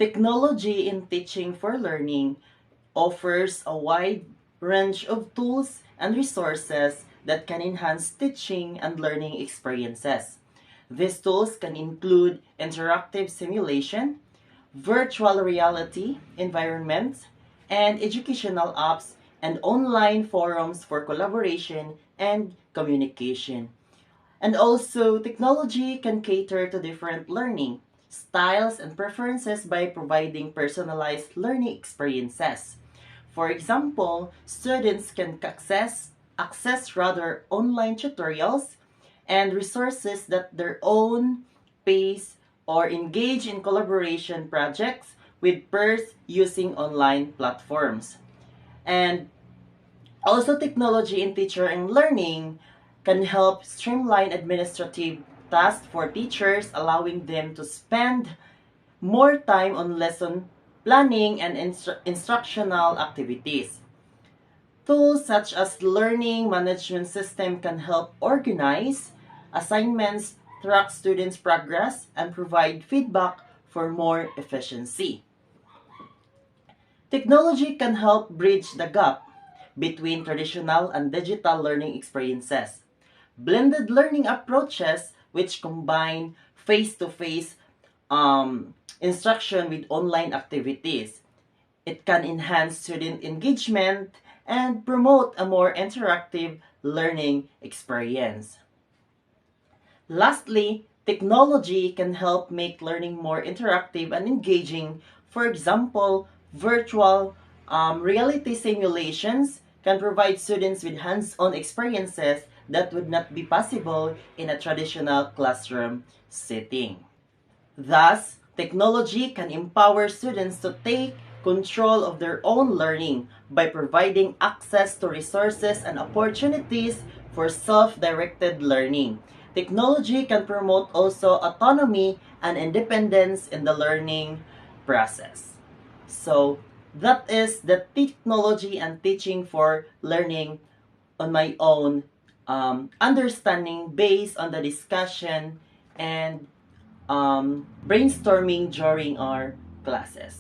Technology in teaching for learning offers a wide range of tools and resources that can enhance teaching and learning experiences. These tools can include interactive simulation, virtual reality environments, and educational apps and online forums for collaboration and communication. And also, technology can cater to different learning styles and preferences by providing personalized learning experiences. For example, students can access rather online tutorials and resources at their own pace or engage in collaboration projects with peers using online platforms. And also, technology in teacher and learning can help streamline administrative tasks for teachers, allowing them to spend more time on lesson planning and instructional activities. Tools such as learning management system can help organize assignments, track students' progress, and provide feedback for more efficiency. Technology can help bridge the gap between traditional and digital learning experiences. Blended learning approaches, which combine face-to-face instruction with online activities. It can enhance student engagement and promote a more interactive learning experience. Lastly, technology can help make learning more interactive and engaging. For example, virtual reality simulations can provide students with hands-on experiences that would not be possible in a traditional classroom setting. Thus, technology can empower students to take control of their own learning by providing access to resources and opportunities for self-directed learning. Technology can promote also autonomy and independence in the learning process. So, that is the technology and teaching for learning on my own understanding based on the discussion and brainstorming during our classes.